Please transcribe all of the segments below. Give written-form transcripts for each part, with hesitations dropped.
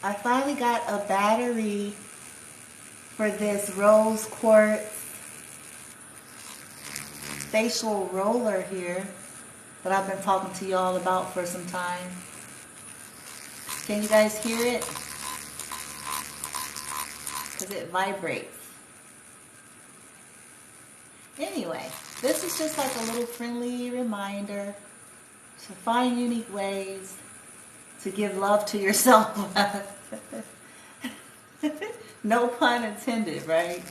I finally got a battery for this rose quartz facial roller here that I've been talking to y'all about for some time. Can you guys hear it? Because it vibrates. Anyway, this is just like a little friendly reminder to find unique ways to give love to yourself. No pun intended, right?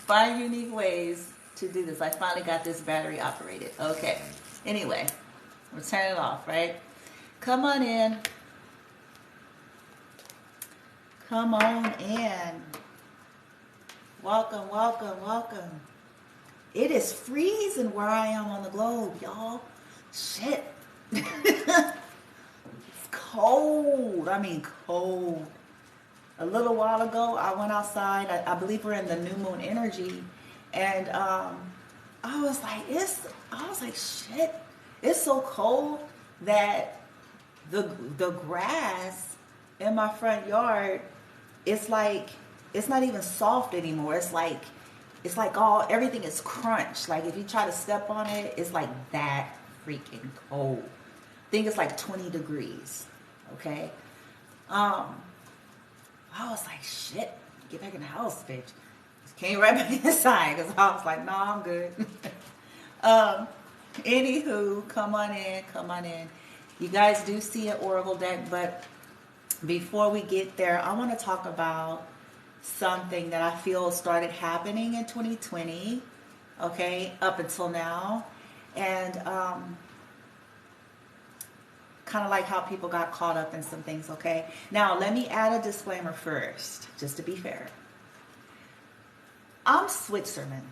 Find unique ways to do this. I finally got this battery operated. Okay. Anyway, we'll turn it off, right? Come on in. Come on in. Welcome, welcome, welcome. It is freezing where I am on the globe, y'all. Shit. It's cold. I mean, cold. A little while ago, I went outside. I believe we're in the new moon energy. And I was like, shit. It's so cold that the grass in my front yard, it's not even soft anymore. It's like everything is crunched. Like if you try to step on it, it's like that freaking cold. I think it's like 20 degrees. Okay. I was like, shit, get back in the house, bitch. Came right back inside because I was like, no, I'm good. Anywho, come on in, come on in. You guys do see an oracle deck, but before we get there, I want to talk about something that I feel started happening in 2020, okay, up until now. And kind of like how people got caught up in some things, okay? Now, let me add a disclaimer first, just to be fair. I'm Switzerland,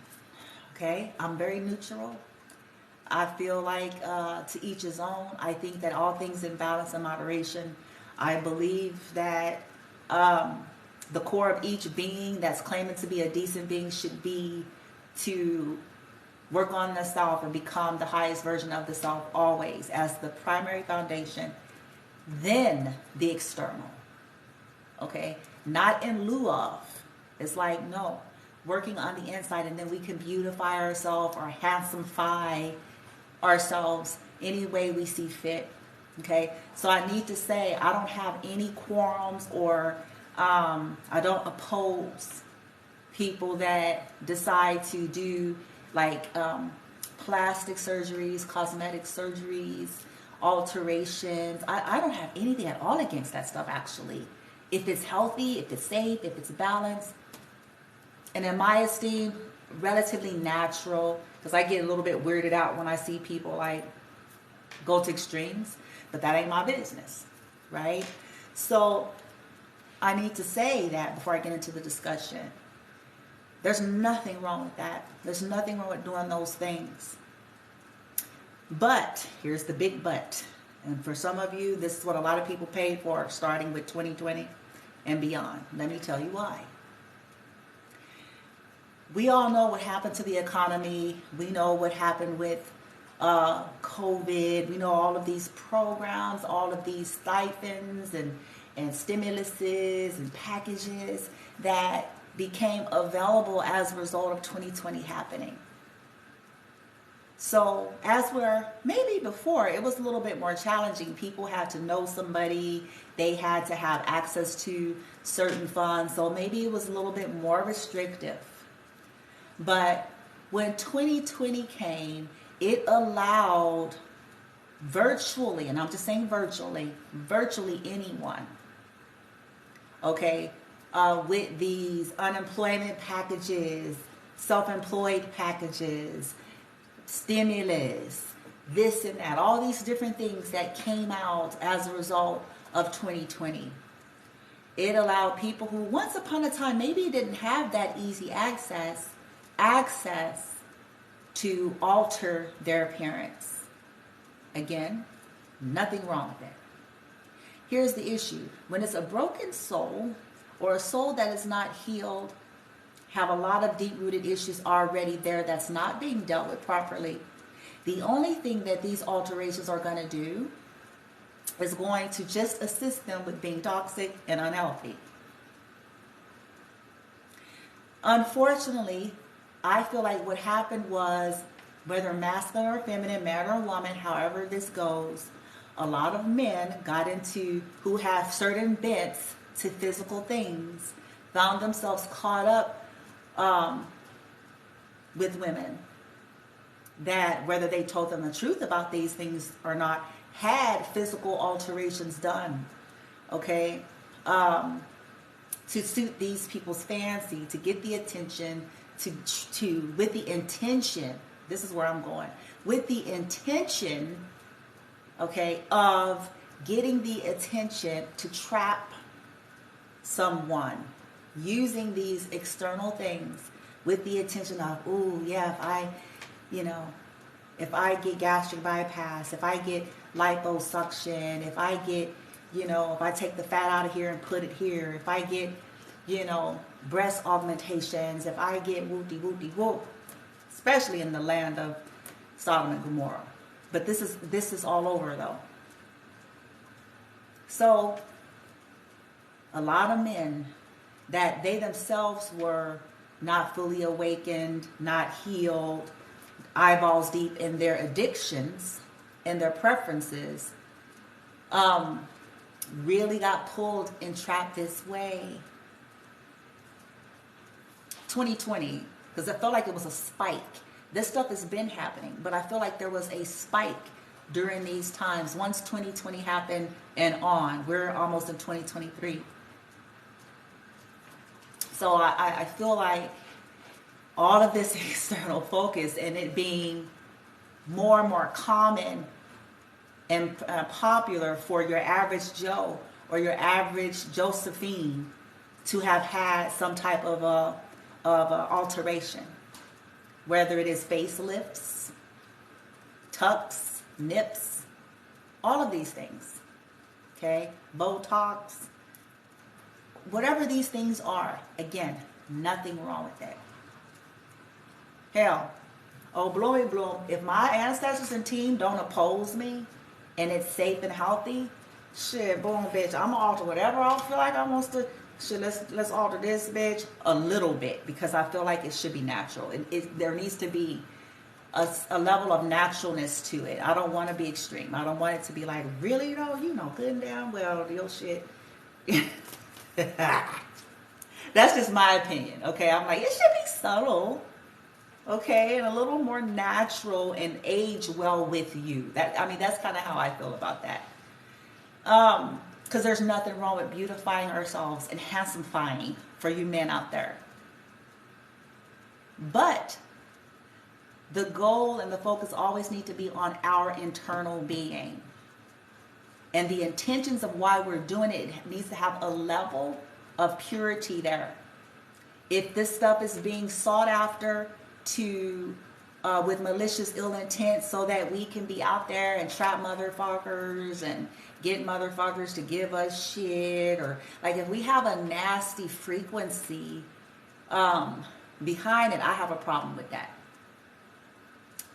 okay? I'm very neutral. I feel like to each his own. I think that all things in balance and moderation. I believe that the core of each being that's claiming to be a decent being should be to work on the self and become the highest version of the self always as the primary foundation, then the external. Okay? Not in lieu of. It's like, no, working on the inside, and then we can beautify ourselves or handsomify ourselves any way we see fit. Okay? So I need to say I don't have any qualms or I don't oppose people that decide to do like plastic surgeries, cosmetic surgeries, alterations. I don't have anything at all against that stuff, actually. If it's healthy, if it's safe, if it's balanced, and in my esteem, relatively natural, because I get a little bit weirded out when I see people like go to extremes, but that ain't my business, right? So I need to say that before I get into the discussion. There's nothing wrong with that. There's nothing wrong with doing those things. But, here's the big but. And for some of you, this is what a lot of people paid for starting with 2020 and beyond. Let me tell you why. We all know what happened to the economy. We know what happened with COVID. We know all of these programs, all of these stipends and stimuluses and packages that became available as a result of 2020 happening. So maybe before, it was a little bit more challenging. People had to know somebody. They had to have access to certain funds. So maybe it was a little bit more restrictive. But when 2020 came, it allowed virtually, and I'm just saying virtually anyone, okay, with these unemployment packages, self-employed packages, stimulus, this and that, all these different things that came out as a result of 2020. It allowed people who once upon a time maybe didn't have that easy access to alter their appearance. Again, nothing wrong with it. Here's the issue. When it's a broken soul or a soul that is not healed, have a lot of deep-rooted issues already there that's not being dealt with properly, the only thing that these alterations are going to do is going to just assist them with being toxic and unhealthy. Unfortunately, I feel like what happened was, whether masculine or feminine, man or woman, however this goes, a lot of men got into, who have certain bents to physical things, found themselves caught up with women that, whether they told them the truth about these things or not, had physical alterations done, okay, to suit these people's fancy, to get the attention, to with the intention, this is where I'm going, with the intention, okay, of getting the attention to trap someone, using these external things with the intention of, ooh, yeah, if I get gastric bypass, if I get liposuction, if I get, if I take the fat out of here and put it here, if I get, breast augmentations, if I get whoop-de-whoop-de-whoop, especially in the land of Sodom and Gomorrah. But this is all over though. So a lot of men that they themselves were not fully awakened, not healed, eyeballs deep in their addictions and their preferences, really got pulled and trapped this way. 2020, because I felt like it was a spike. This stuff has been happening, but I feel like there was a spike during these times. Once 2020 happened and on, we're almost in 2023. So I feel like all of this external focus and it being more and more common and popular for your average Joe or your average Josephine to have had some type of a alteration, whether it is facelifts, tucks, nips, all of these things, okay, Botox, whatever these things are, again, nothing wrong with that. Hell, oh, blowy bloom, if my ancestors and team don't oppose me and it's safe and healthy, shit, boom, bitch, I'm gonna alter whatever I feel like I want to. Shit, let's alter this, bitch, a little bit, because I feel like it should be natural. There needs to be a level of naturalness to it. I don't want to be extreme. I don't want it to be like, really though, good and damn well, your shit. That's just my opinion, okay? I'm like, it should be subtle, okay, and a little more natural and age well with you. That's kind of how I feel about that. Because there's nothing wrong with beautifying ourselves and handsomifying for you men out there. But the goal and the focus always need to be on our internal being. And the intentions of why we're doing it needs to have a level of purity there. If this stuff is being sought after with malicious ill intent so that we can be out there and trap motherfuckers and get motherfuckers to give us shit, or like if we have a nasty frequency behind it, I have a problem with that.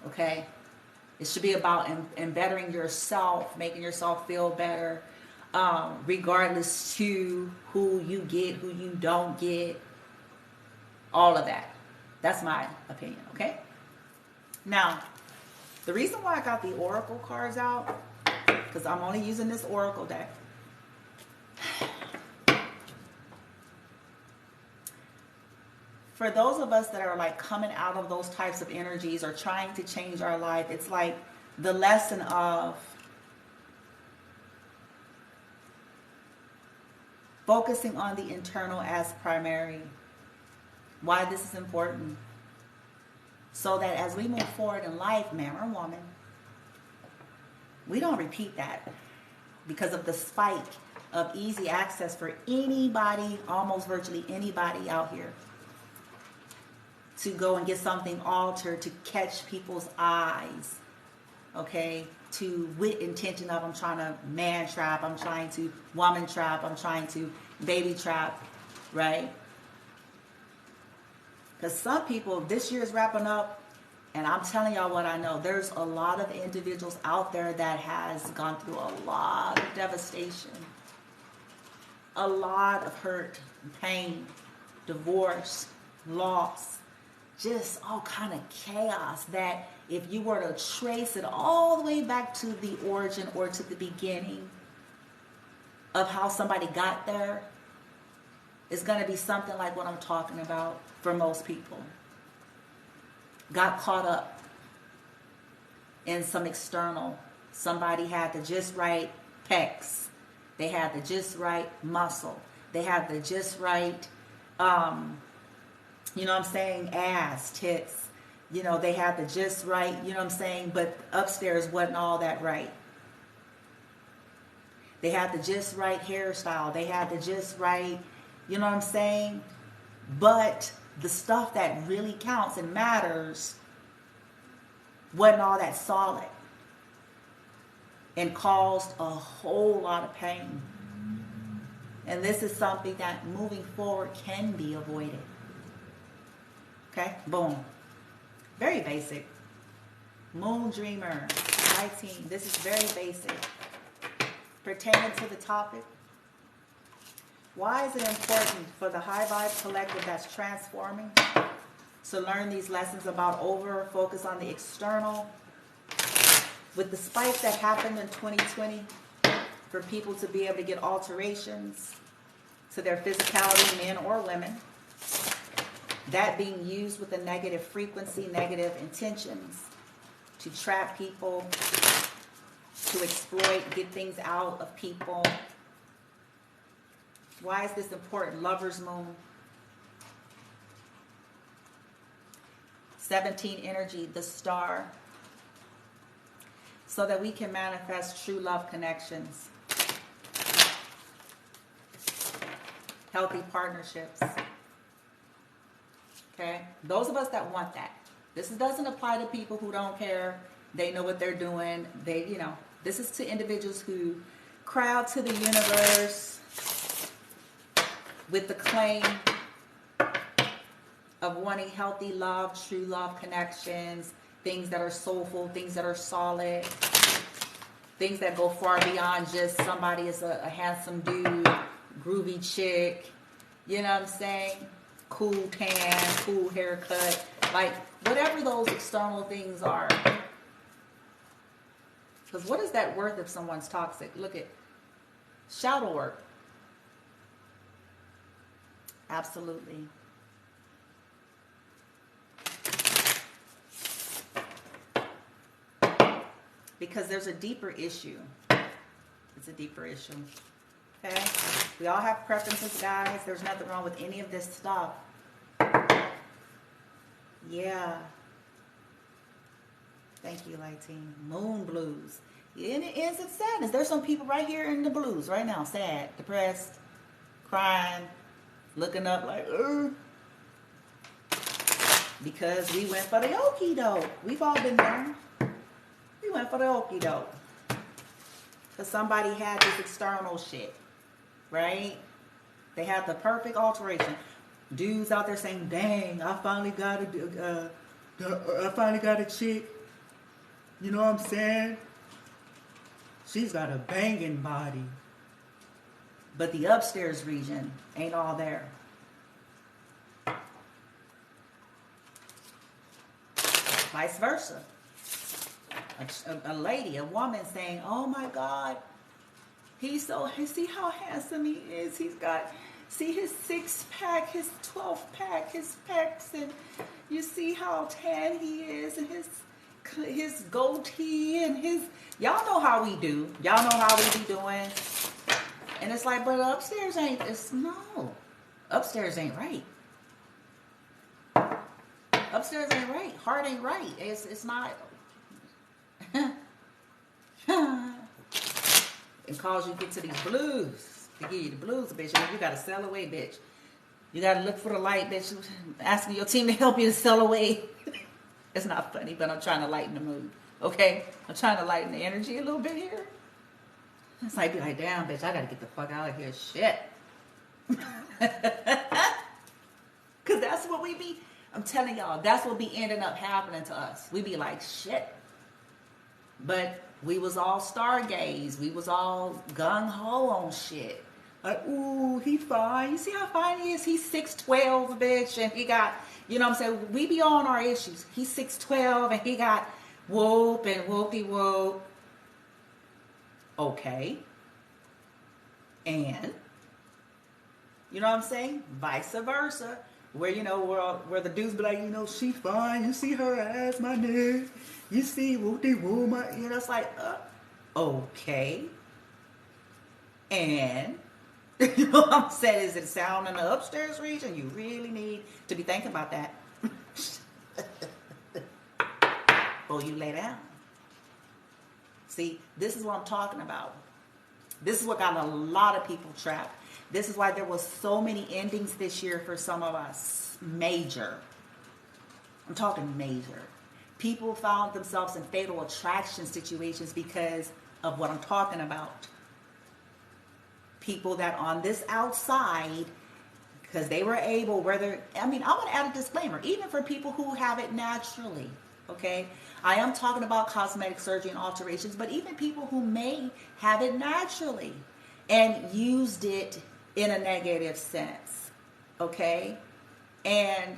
Okay? It should be about bettering yourself, making yourself feel better, regardless to who you get, who you don't get, all of that. That's my opinion, okay? Now, the reason why I got the oracle cards out, because I'm only using this oracle deck. For those of us that are like coming out of those types of energies or trying to change our life, it's like the lesson of focusing on the internal as primary. Why this is important. So that as we move forward in life, man or woman, we don't repeat that because of the spike of easy access for anybody, almost virtually anybody out here, to go and get something altered to catch people's eyes, okay? With intention of, I'm trying to man trap, I'm trying to woman trap, I'm trying to baby trap, right? Because some people, this year is wrapping up, And I'm telling y'all what I know. There's a lot of individuals out there that has gone through a lot of devastation, a lot of hurt, pain, divorce, loss, just all kind of chaos that if you were to trace it all the way back to the origin or to the beginning of how somebody got there, it's going to be something like what I'm talking about for most people. Got caught up in some external. Somebody had the just right pecs. They had the just right muscle. They had the just right, you know what I'm saying, ass, tits. You know, they had the just right, you know what I'm saying, but upstairs wasn't all that right. They had the just right hairstyle. They had the just right, you know what I'm saying? But the stuff that really counts and matters wasn't all that solid and caused a whole lot of pain. And this is something that moving forward can be avoided. Okay, boom. Very basic. Moon Dreamer, 19. This is very basic. Pertaining to the topic, why is it important for the High Vibe Collective that's transforming to learn these lessons about over focus on the external? With the spike that happened in 2020, for people to be able to get alterations to their physicality, men or women, that being used with a negative frequency, negative intentions to trap people, to exploit, get things out of people. Why is this important? Lover's Moon. 17 energy, the star. So that we can manifest true love connections. Healthy partnerships. Okay? Those of us that want that. This doesn't apply to people who don't care. They know what they're doing. They, you know, this is to individuals who crowd to the universe with the claim of wanting healthy love, true love connections, things that are soulful, things that are solid, things that go far beyond just somebody is a handsome dude, groovy chick, you know what I'm saying? Cool tan, cool haircut, like whatever those external things are. Because what is that worth if someone's toxic? Look at shadow work. Absolutely. Because there's a deeper issue. It's a deeper issue. Okay? We all have preferences, guys. There's nothing wrong with any of this stuff. Yeah. Thank you, Lightine. Moon blues. And it ends in sadness. There's some people right here in the blues right now. Sad, depressed, crying, looking up like, ugh. Because we went for the okie doke. We've all been there. We went for the okie doke. Because somebody had this external shit. Right? They had the perfect alteration. Dudes out there saying, dang, I finally got a chick. You know what I'm saying? She's got a banging body. But the upstairs region ain't all there. Vice versa. A lady, a woman saying, oh my God, he's so, see how handsome he is. He's got, see his 6-pack, his 12-pack, his pecs, and you see how tan he is, and his goatee, and his, y'all know how we do. Y'all know how we be doing. And it's like, but upstairs ain't, no. Upstairs ain't right. Upstairs ain't right. Heart ain't right. It's not. It cause you to get to these blues. To give you the blues, bitch. And you gotta sell away, bitch. You gotta look for the light, bitch. Asking your team to help you to sell away. It's not funny, but I'm trying to lighten the mood. Okay? I'm trying to lighten the energy a little bit here. It's like, be like, damn, bitch, I gotta get the fuck out of here. Shit. Because that's what we be. I'm telling y'all, that's what be ending up happening to us. We be like, shit. But we was all stargaze. We was all gung-ho on shit. Like, ooh, he fine. You see how fine he is? He's 6'12", bitch. And he got, you know what I'm saying? We be on our issues. He's 6'12", and he got whoop and whoopty-whoop. Okay. And, you know what I'm saying? Vice versa. Where, you know, where the dudes be like, you know, she fine. You see her ass, my nigga. You see whoop-de-whoop, my, you know, it's like, okay. And, you know what I'm saying? Is it sound in the upstairs region? You really need to be thinking about that. Before you lay down. See, this is what I'm talking about. This is what got a lot of people trapped. This is why there was so many endings this year for some of us. Major. I'm talking major. People found themselves in fatal attraction situations because of what I'm talking about. People that on this outside, because they were able, whether, I mean, I'm going to add a disclaimer, even for people who have it naturally, okay? I am talking about cosmetic surgery and alterations, but even people who may have it naturally and used it in a negative sense, okay? And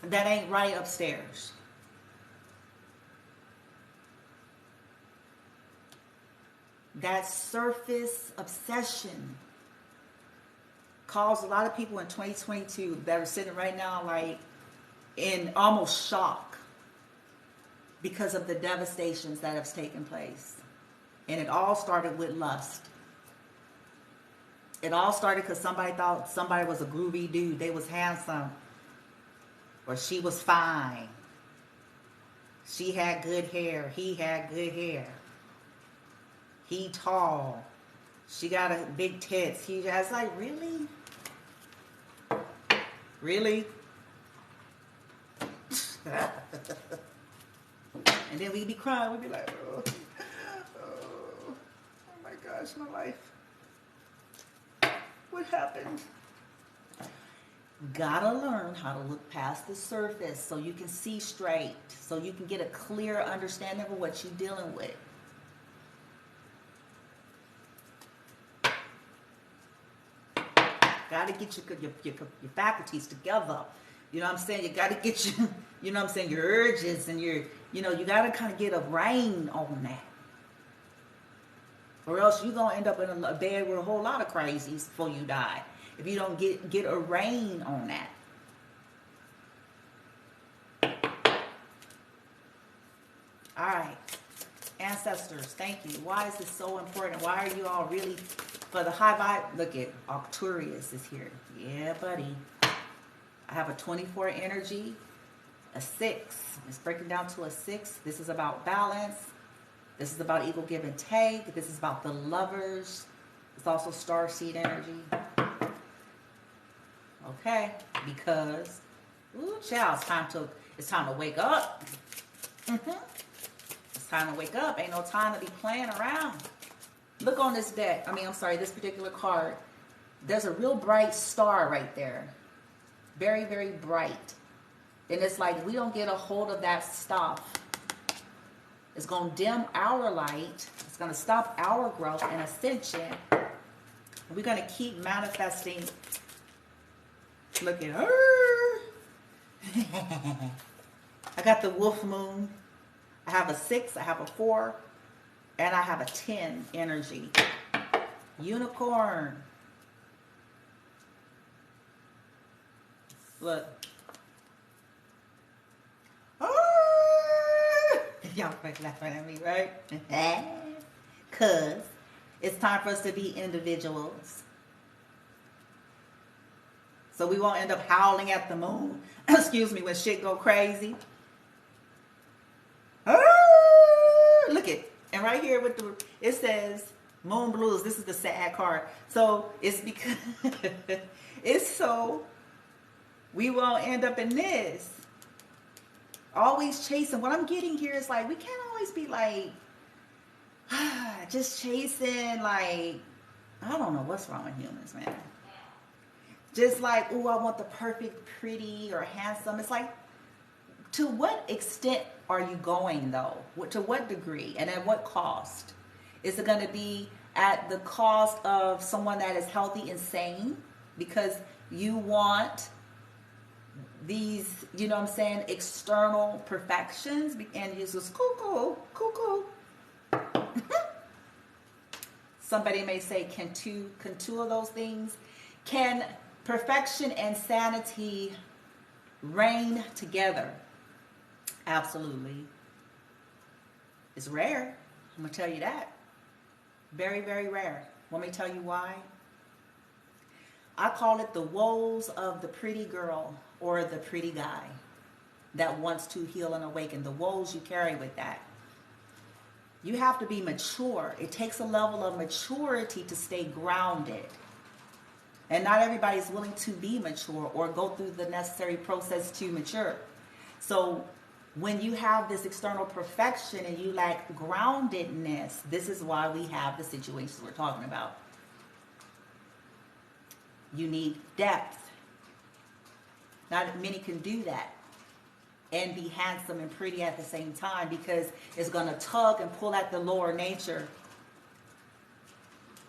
that ain't right upstairs. That surface obsession caused a lot of people in 2022 that are sitting right now like in almost shock because of the devastations that have taken place. And it all started with lust. It all started because somebody thought somebody was a groovy dude. They was handsome. Or she was fine. She had good hair. He had good hair. He tall. She got a big tits. He has like, really? Really? And then we'd be crying. We'd be like, oh my gosh, my life. What happened? Gotta learn how to look past the surface so you can see straight, so you can get a clear understanding of what you're dealing with. Gotta get your faculties together. You know what I'm saying? You gotta get you know what I'm saying, your urges and you gotta kind of get a rein on that. Or else you're gonna end up in a bed with a whole lot of crazies before you die. If you don't get a rein on that. All right. Ancestors, thank you. Why is this so important? Why are you all really, for the high vibe? Look at Arcturus is here. Yeah, buddy. I have a 24 energy, a 6. It's breaking down to a 6. This is about balance. This is about equal give and take. This is about the lovers. It's also starseed energy. Okay, because, ooh, child, it's time to wake up. It's time to wake up. Ain't no time to be playing around. Look on this deck. This particular card. There's a real bright star right there. Very, very bright. And it's like we don't get a hold of that stuff. It's going to dim our light. It's going to stop our growth and ascension. We're going to keep manifesting. Look at her. I got the wolf moon. I have a 6, I have a 4, and I have a 10 energy. Unicorn. Look. Y'all laughing at me, right? Because it's time for us to be individuals. So we won't end up howling at the moon. Excuse me, when shit go crazy. Look it. And right here it says moon blues. This is the sad card. So it's because it's so we won't end up in this. Always chasing. What I'm getting here is like we can't always be like just chasing like I don't know what's wrong with humans, man. just like, oh, I want the perfect, pretty, or handsome. It's like, to what extent are you going though? To what degree and at what cost? Is it going to be at the cost of someone that is healthy and sane because you want these, you know what I'm saying, external perfections, and you just cuckoo. Somebody may say, can two of those things, can perfection and sanity reign together? Absolutely. It's rare. I'm going to tell you that. Very, very rare. Let me tell you why. I call it the woes of the pretty girl or the pretty guy that wants to heal and awaken. The woes you carry with that. You have to be mature. It takes a level of maturity to stay grounded. And not everybody's willing to be mature or go through the necessary process to mature. So when you have this external perfection and you lack groundedness, this is why we have the situations we're talking about. You need depth. Not many can do that and be handsome and pretty at the same time, because it's going to tug and pull at the lower nature.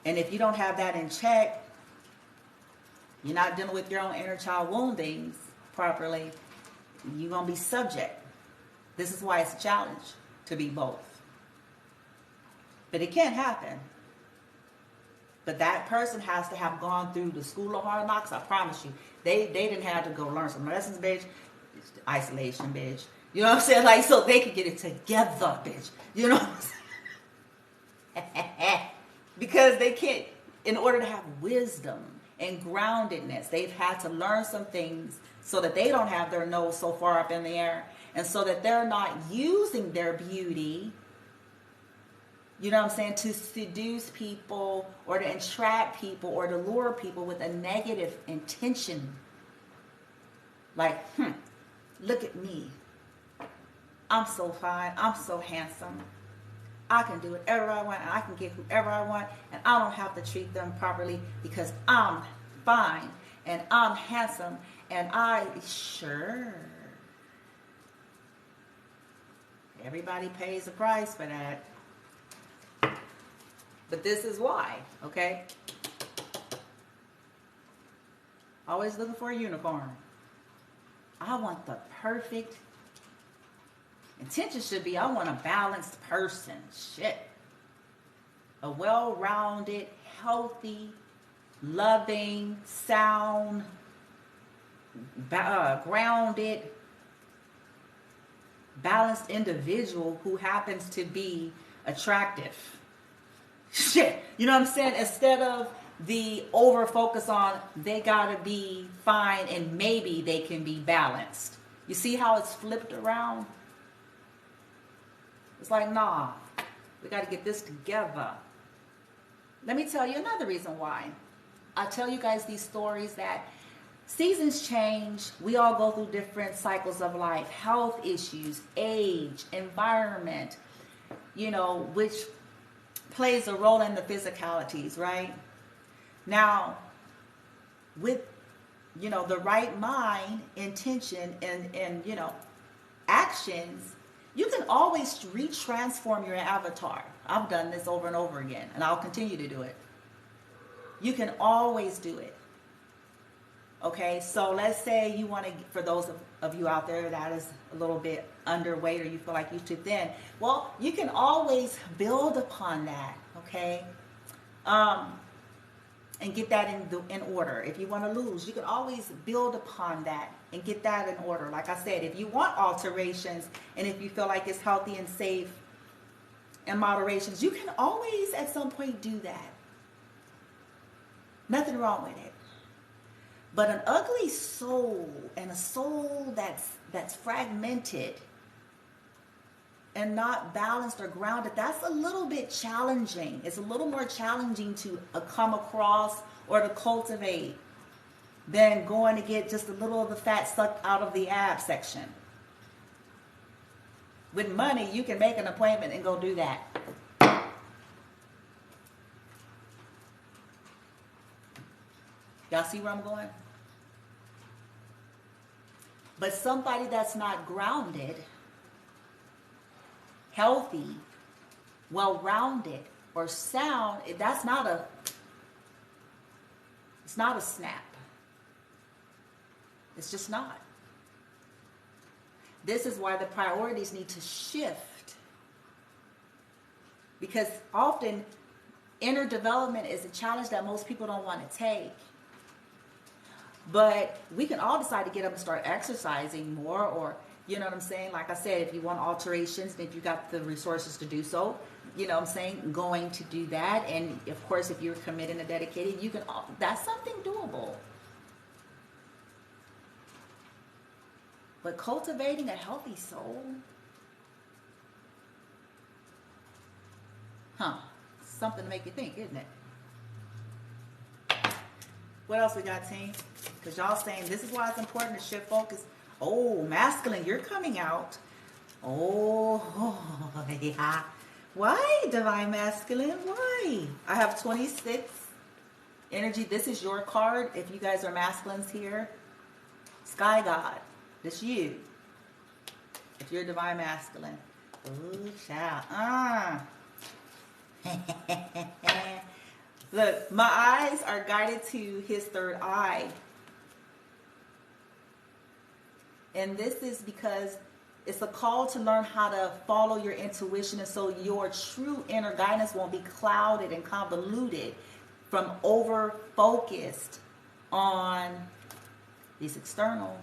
And if you don't have that in check, you're not dealing with your own inner child woundings properly, you're going to be subject. This is why it's a challenge to be both. But it can happen. But that person has to have gone through the school of hard knocks. I promise you. They didn't have to go learn some lessons, bitch. It's isolation, bitch. You know what I'm saying? Like, so they could get it together, bitch. You know what I'm saying? Because they can't, in order to have wisdom and groundedness, they've had to learn some things so that they don't have their nose so far up in the air, and so that they're not using their beauty, you know what I'm saying, to seduce people or to entrap people or to lure people with a negative intention. Like, look at me. I'm so fine. I'm so handsome. I can do whatever I want, and I can get whoever I want, and I don't have to treat them properly because I'm fine and I'm handsome and sure. Everybody pays a price for that. But this is why, okay? Always looking for a unicorn. I want the perfect. Intention should be, I want a balanced person. Shit. A well-rounded, healthy, loving, sound, grounded, balanced individual who happens to be attractive. Shit. You know what I'm saying? Instead of the over focus on they gotta be fine and maybe they can be balanced. You see how it's flipped around? It's like, nah, we got to get this together. Let me tell you another reason why. I tell you guys these stories that seasons change. We all go through different cycles of life, health issues, age, environment, you know, which plays a role in the physicalities, right? Now, with, you know, the right mind, intention, and you know, actions, you can always retransform your avatar. I've done this over and over again, and I'll continue to do it. You can always do it. Okay, so let's say you want to, for those of you out there that is a little bit underweight or you feel like you're too thin, well, you can always build upon that, okay? And get that in order. If you want to lose, you can always build upon that and get that in order. Like I said, if you want alterations and if you feel like it's healthy and safe and moderations, you can always at some point do that. Nothing wrong with it. But an ugly soul and a soul that's fragmented and not balanced or grounded, that's a little bit challenging. It's a little more challenging to come across or to cultivate than going to get just a little of the fat sucked out of the ab section. With money, you can make an appointment and go do that. Y'all see where I'm going? But somebody that's not grounded, healthy, well-rounded, or sound, that's not a, it's not a snap. It's just not. This is why the priorities need to shift. Because often inner development is a challenge that most people don't want to take. But we can all decide to get up and start exercising more, or, you know what I'm saying? Like I said, if you want alterations, if you got the resources to do so, you know what I'm saying, going to do that. And of course, if you're committed and dedicated, you can, that's something doable. But cultivating a healthy soul, something to make you think, isn't it? What else we got, team? Because y'all saying this is why it's important to shift focus. Oh, masculine, you're coming out. Oh, yeah. Why, divine masculine? Why? I have 26 energy. This is your card. If you guys are masculines here, Sky God, this you. If you're divine masculine. Ooh, child. Look, my eyes are guided to his third eye. And this is because it's a call to learn how to follow your intuition, and so your true inner guidance won't be clouded and convoluted from over-focused on these external.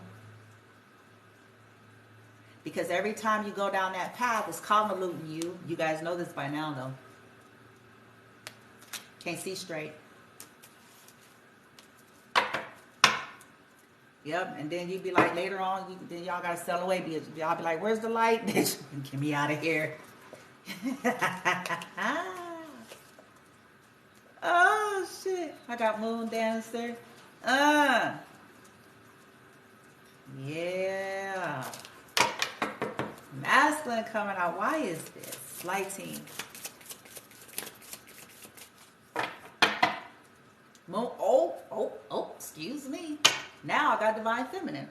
Because every time you go down that path, it's convoluting you. You guys know this by now, though. Can't see straight. Yep, and then you'd be like, later on, then y'all gotta sell away. Y'all be like, where's the light? Bitch, get me out of here. Oh, shit. I got Moon Dancer. Yeah. Masculine coming out. Why is this? Lighting. Moon. Oh, excuse me. Now I got divine feminine.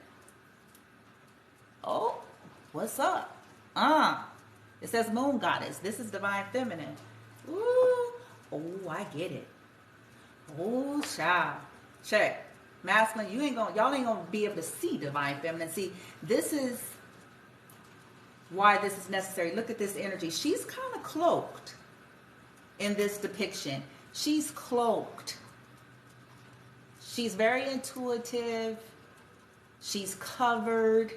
Oh, what's up? It says moon goddess. This is divine feminine. Ooh. Oh, I get it. Oh, child. Check. Masculine, y'all ain't gonna be able to see divine feminine. See, this is why this is necessary. Look at this energy. She's kind of cloaked in this depiction. She's cloaked. She's very intuitive. She's covered.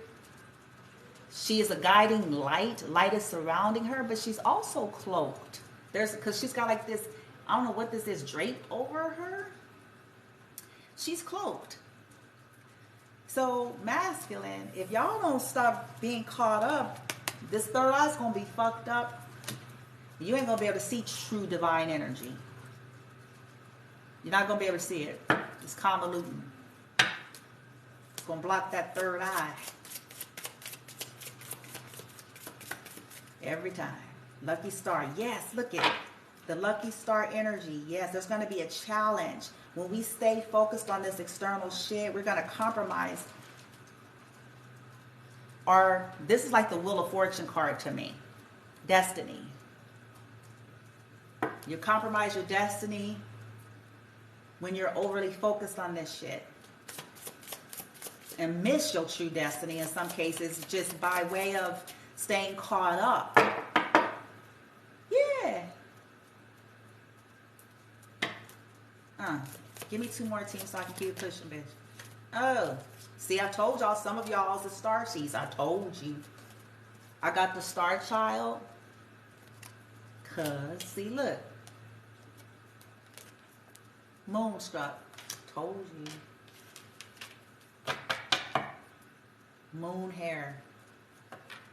She is a guiding light. Light is surrounding her, but she's also cloaked. Because she's got like this, I don't know what this is, draped over her. She's cloaked. So masculine, if y'all don't stop being caught up, this third eye's going to be fucked up. You ain't going to be able to see true divine energy. You're not going to be able to see it. It's convoluting. It's going to block that third eye. Every time. Lucky star. Yes, look at it. The lucky star energy. Yes, there's going to be a challenge. When we stay focused on this external shit, we're going to compromise. This is like the Wheel of Fortune card to me. Destiny. You compromise your destiny when you're overly focused on this shit. And miss your true destiny in some cases just by way of staying caught up. Yeah. Give me 2 more teams so I can keep it pushing, bitch. Oh. See, I told y'all, some of y'all's the star seeds. I told you. I got the star child. Cause, see, look. Moonstruck. Told you. Moon hair.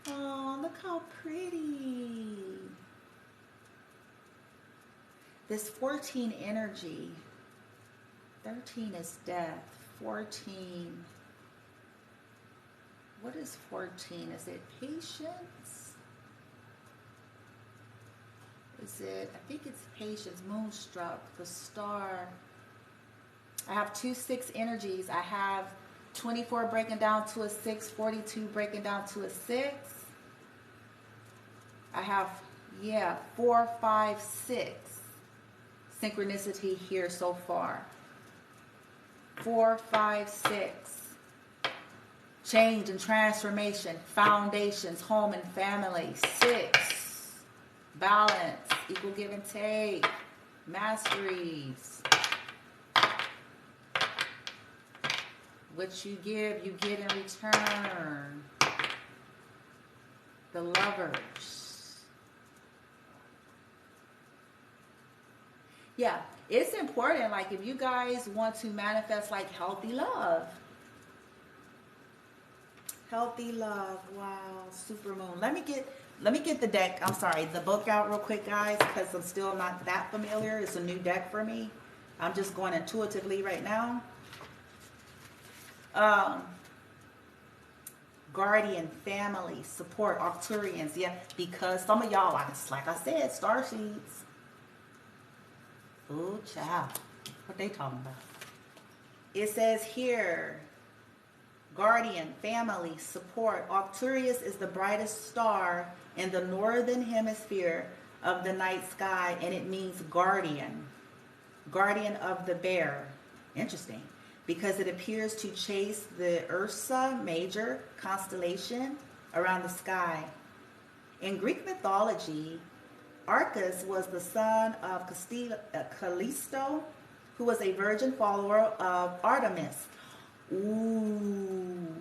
Oh, look how pretty. This 14 energy. 13 is death. 14. What is 14? Is it patience? Is it? I think it's patience. Moonstruck. The star. I have 2 6 energies. I have 24 breaking down to a 6, 42 breaking down to a 6. I have, 4, 5, 6 synchronicity here so far. 4, 5, 6. Change and transformation, foundations, home and family. 6. Balance, equal give and take. Masteries. What you give, you get in return. The Lovers. Yeah, it's important, like if you guys want to manifest like healthy love. Healthy love, wow, supermoon. Let me get the deck, I'm sorry, the book out real quick, guys, because I'm still not that familiar. It's a new deck for me. I'm just going intuitively right now. Guardian, family, support, Arcturians, yeah, because some of y'all, like I said, star seeds. Ooh, child, what they talking about? It says here, Guardian, family, support. Arcturus is the brightest star in the northern hemisphere of the night sky, and it means guardian. Guardian of the bear. Interesting. Because it appears to chase the Ursa Major constellation around the sky. In Greek mythology, Arcas was the son of Callisto, who was a virgin follower of Artemis. Ooh.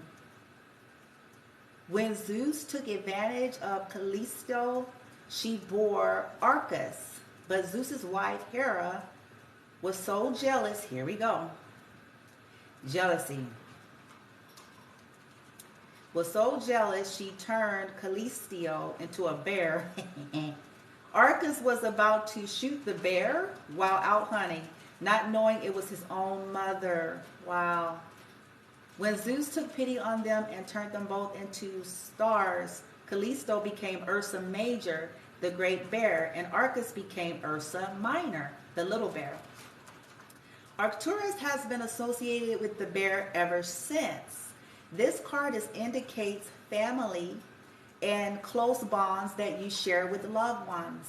When Zeus took advantage of Callisto, she bore Arcas. But Zeus's wife, Hera, was so jealous. Here we go. Jealousy. Was so jealous, she turned Callisto into a bear. Arcas was about to shoot the bear while out hunting, not knowing it was his own mother. Wow. When Zeus took pity on them and turned them both into stars, Callisto became Ursa Major, the great bear, and Arcas became Ursa Minor, the little bear. Arcturus has been associated with the bear ever since. This card indicates family and close bonds that you share with loved ones.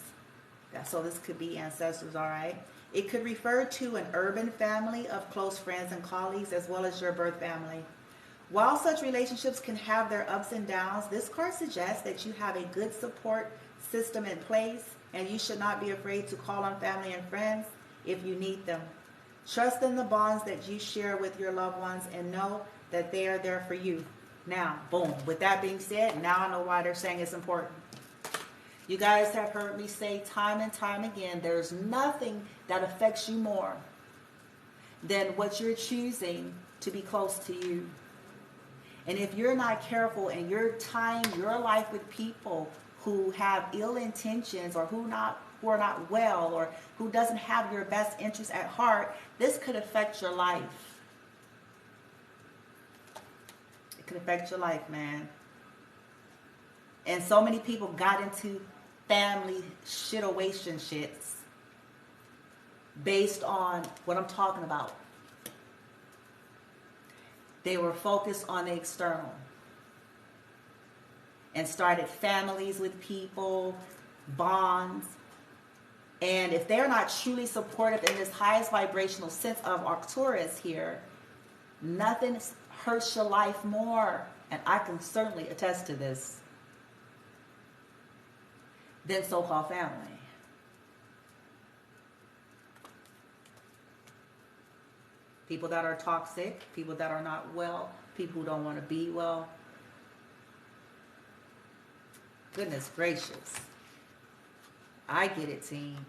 So this could be ancestors, all right? It could refer to an urban family of close friends and colleagues, as well as your birth family. While such relationships can have their ups and downs, this card suggests that you have a good support system in place, and you should not be afraid to call on family and friends if you need them. Trust in the bonds that you share with your loved ones and know that they are there for you. Now, boom. With that being said, now I know why they're saying it's important. You guys have heard me say time and time again, there's nothing that affects you more than what you're choosing to be close to you. And if you're not careful and you're tying your life with people who have ill intentions or who are not well or who doesn't have your best interests at heart, this could affect your life. It could affect your life, man. And so many people got into family shitowationships based on what I'm talking about. They were focused on the external and started families with people, bonds. And if they're not truly supportive in this highest vibrational sense of Arcturus here, nothing hurts your life more, and I can certainly attest to this, than so-called family. People that are toxic, people that are not well, people who don't want to be well. Goodness gracious. I get it, team.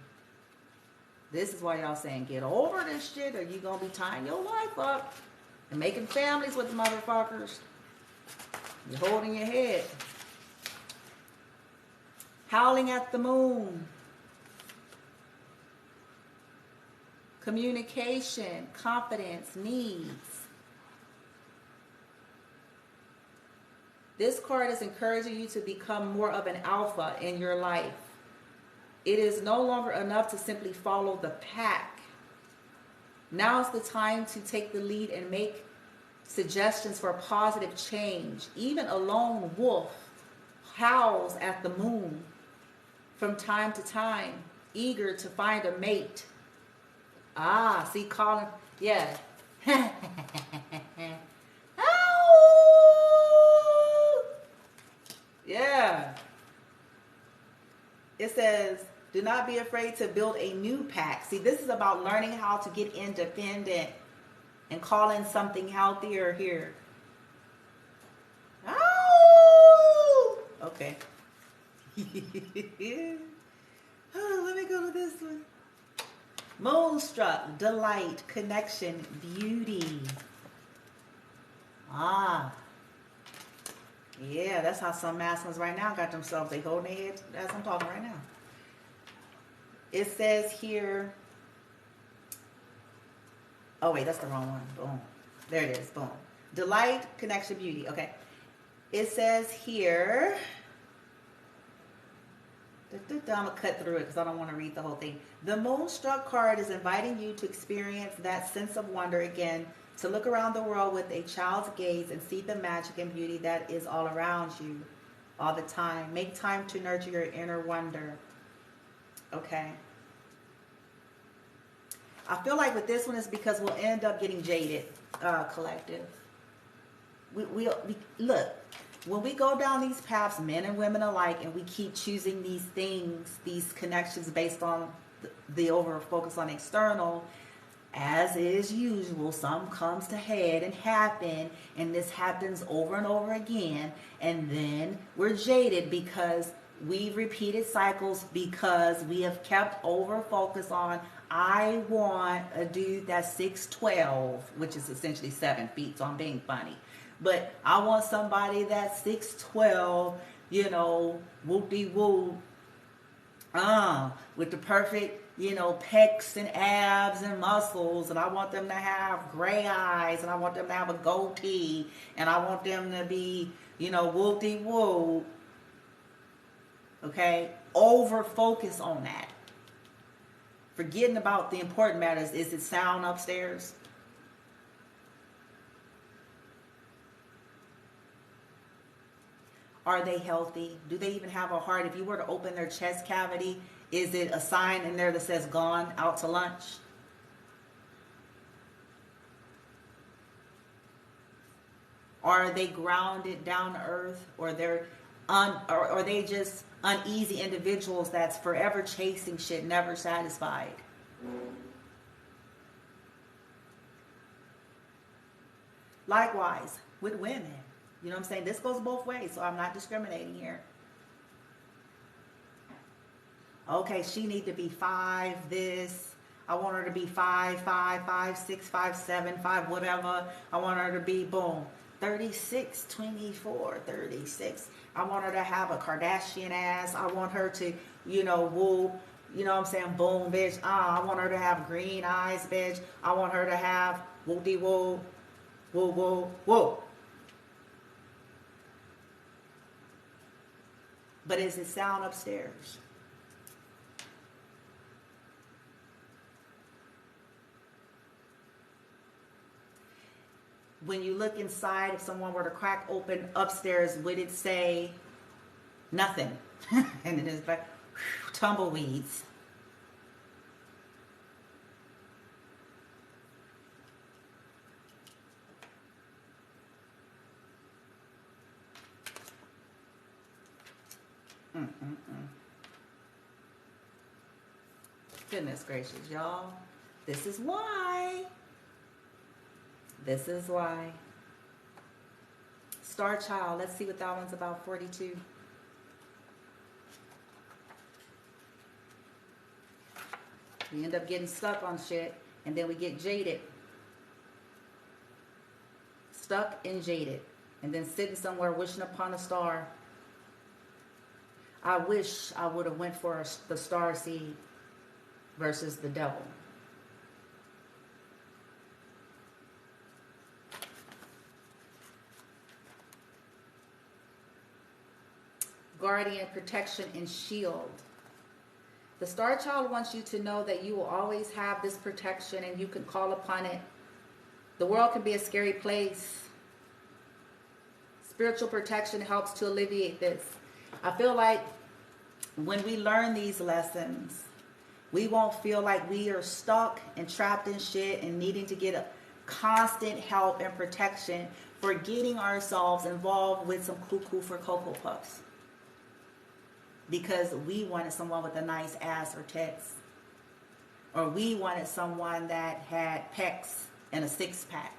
This is why y'all saying get over this shit or you gonna be tying your life up and making families with the motherfuckers. You're holding your head. Howling at the moon. Communication, confidence, needs. This card is encouraging you to become more of an alpha in your life. It is no longer enough to simply follow the pack. Now is the time to take the lead and make suggestions for positive change. Even a lone wolf howls at the moon from time to time, eager to find a mate. Ah, see, calling, yeah. Yeah. It says, do not be afraid to build a new pack. See, this is about learning how to get independent and call in something healthier here. Oh, okay. Oh, let me go to this one. Moonstruck, delight, connection, beauty. Ah. Yeah, that's how some masculines right now got themselves. They holding their head as I'm talking right now. It says here. Oh, wait, that's the wrong one. Boom. There it is. Boom. Delight, connection, beauty. Okay. It says here. I'm going to cut through it because I don't want to read the whole thing. The Moonstruck card is inviting you to experience that sense of wonder again, to look around the world with a child's gaze and see the magic and beauty that is all around you all the time. Make time to nurture your inner wonder. Okay. I feel like with this one is because we'll end up getting jaded, collective. We look, when we go down these paths, men and women alike, and we keep choosing these things, these connections based on the over focus on external, as is usual, some comes to head and happen, and this happens over and over again, and then we're jaded because we've repeated cycles, because we have kept over focus on, I want a dude that's 6'12", which is essentially 7 feet, so I'm being funny. But I want somebody that's 6'12", you know, whoop-de-whoop, with the perfect, you know, pecs and abs and muscles, and I want them to have gray eyes, and I want them to have a goatee, and I want them to be, you know, whoop-de-whoop. Okay? Over focus on that. Forgetting about the important matters. Is it sound upstairs? Are they healthy? Do they even have a heart? If you were to open their chest cavity, is it a sign in there that says gone out to lunch? Are they grounded down to earth, or or are they just uneasy individuals that's forever chasing shit, never satisfied? Likewise with women. You know what I'm saying? This goes both ways, so I'm not discriminating here. Okay, she need to be 5 this. I want her to be 5'5", 5'6", 5'7", 5 whatever. I want her to be, boom, 36, 24, 36. I want her to have a Kardashian ass. I want her to, you know, whoop. You know what I'm saying? Boom, bitch. I want her to have green eyes, bitch. I want her to have whoop-de-whoop, whoop, whoop. But is it sound upstairs? When you look inside, if someone were to crack open upstairs, would it say nothing? And it is like tumbleweeds. Goodness gracious, y'all. This is why. This is why. Star Child. Let's see what that one's about. 42. We end up getting stuck on shit, and then we get jaded. Stuck and jaded. And then sitting somewhere wishing upon a star. I wish I would have went for the star seed versus the devil. Guardian, protection, and shield. The Star Child wants you to know that you will always have this protection, and you can call upon it The world can be a scary place. Spiritual protection helps to alleviate this. I feel like when we learn these lessons, we won't feel like we are stuck and trapped in shit and needing to get a constant help and protection for getting ourselves involved with some cuckoo for Cocoa Puffs. Because we wanted someone with a nice ass or tits. Or we wanted someone that had pecs and a six-pack.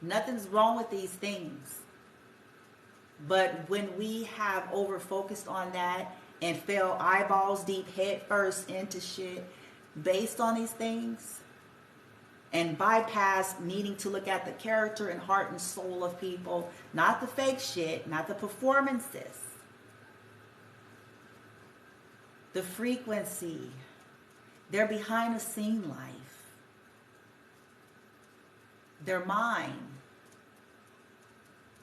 Nothing's wrong with these things. But when we have over-focused on that and fell eyeballs deep head first into shit based on these things and bypass needing to look at the character and heart and soul of people, not the fake shit, not the performances, the frequency, their behind the scene life, their mind,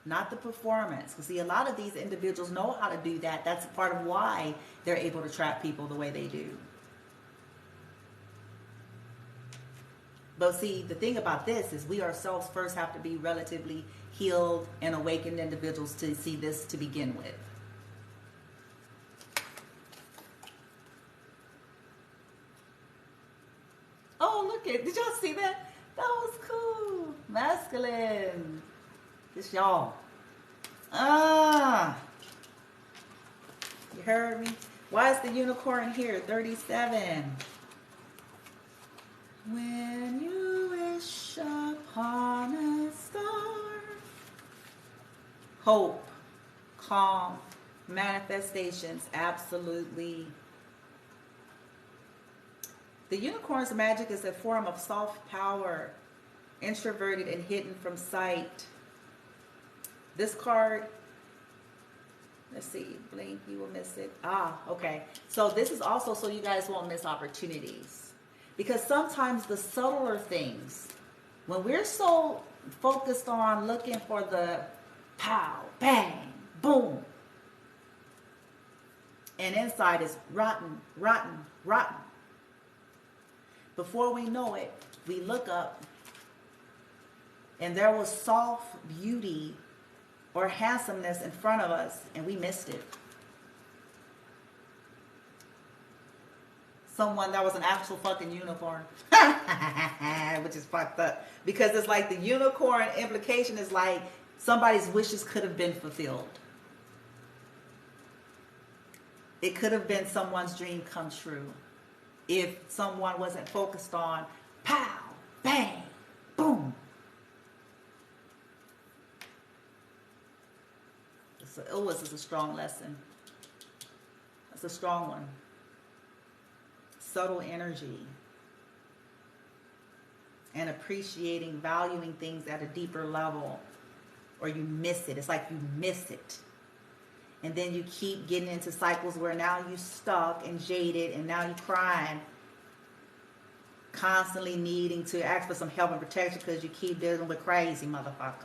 not the performance. Because see, a lot of these individuals know how to do that. That's part of why they're able to trap people the way they do. But see, the thing about this is we ourselves first have to be relatively healed and awakened individuals to see this to begin with. Oh, look at, did y'all see that? That was cool. Masculine. This y'all. You heard me? Why is the unicorn here? 37. When you wish upon a star. Hope, calm, manifestations, absolutely. The unicorn's magic is a form of soft power, introverted and hidden from sight. This card, let's see, blink, you will miss it. Okay. So this is also so you guys won't miss opportunities. Because sometimes the subtler things, when we're so focused on looking for the pow, bang, boom, and inside is rotten, rotten, rotten. Before we know it, we look up and there was soft beauty or handsomeness in front of us and we missed it. Someone that was an actual fucking unicorn. Which is fucked up. Because it's like the unicorn implication is like somebody's wishes could have been fulfilled. It could have been someone's dream come true. If someone wasn't focused on pow, bang, boom. This is a strong lesson. It's a strong one. Subtle energy. And appreciating, valuing things at a deeper level. Or you miss it. It's like you miss it. And then you keep getting into cycles where now you're stuck and jaded and now you're crying. Constantly needing to ask for some help and protection because you keep dealing with crazy motherfuckers.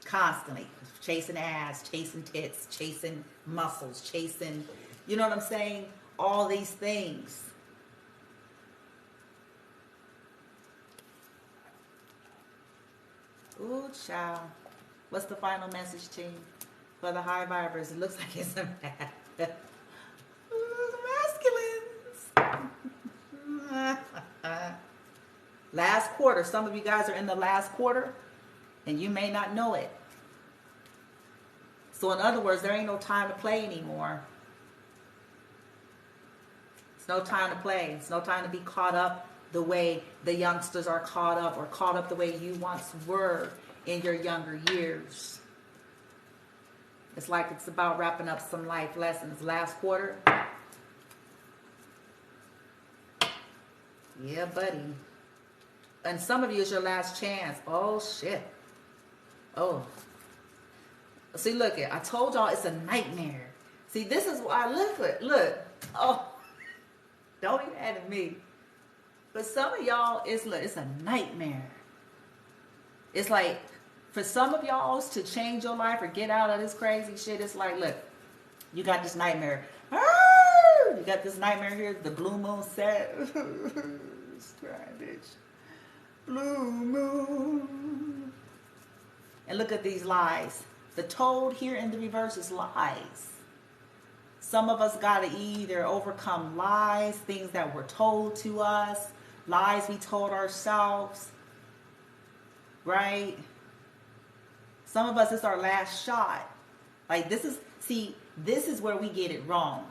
Constantly. Chasing ass, chasing tits, chasing muscles, chasing, you know what I'm saying? All these things. Ooh, child. What's the final message, team? For the high vibers, it looks like it's a masculines. Last quarter. Some of you guys are in the last quarter, and you may not know it. So in other words, there ain't no time to play anymore. It's no time to play. It's no time to be caught up the way the youngsters are caught up or caught up the way you once were in your younger years. It's like it's about wrapping up some life lessons. Last quarter. Yeah, buddy. And some of you is your last chance. Oh, shit. Oh. See, look it. I told y'all it's a nightmare. See, this is why, look. Oh. Don't even add to me. But some of y'all, it's a nightmare. It's like, for some of y'all to change your life or get out of this crazy shit, it's like, look, you got this nightmare. You got this nightmare here, the blue moon set. Jesus Christ, bitch. Blue moon. And look at these lies. The toad here in the reverse is lies. Some of us got to either overcome lies, things that were told to us, lies we told ourselves, right? Some of us, it's our last shot. Like this is where we get it wrong.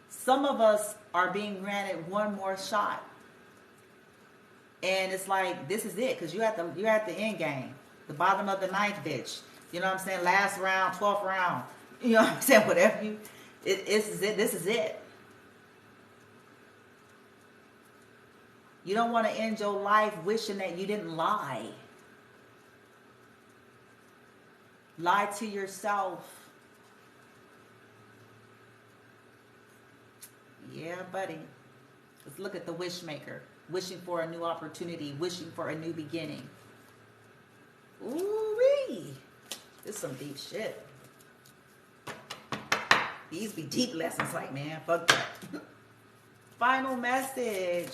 Some of us are being granted one more shot. And it's like, this is it, because you're at the end game. The bottom of the ninth, bitch. You know what I'm saying? Last round, 12th round. You know what I'm saying? Whatever you, this is it. This is it. You don't want to end your life wishing that you didn't lie. Lie to yourself. Yeah, buddy. Let's look at the wish maker. Wishing for a new opportunity. Wishing for a new beginning. Ooh-wee. This is some deep shit. These be deep lessons, like, man, fuck that. Final message.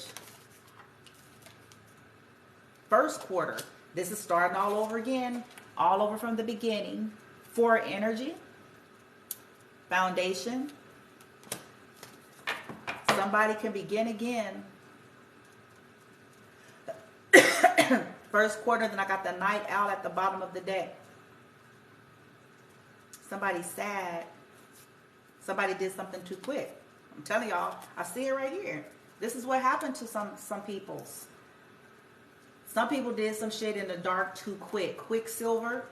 First quarter. This is starting all over again. All over from the beginning. For energy. Foundation. Somebody can begin again. First quarter, then I got the night owl at the bottom of the day. Somebody's sad. Somebody did something too quick. I'm telling y'all, I see it right here. This is what happened to some peoples. Some people did some shit in the dark too quick. Quicksilver.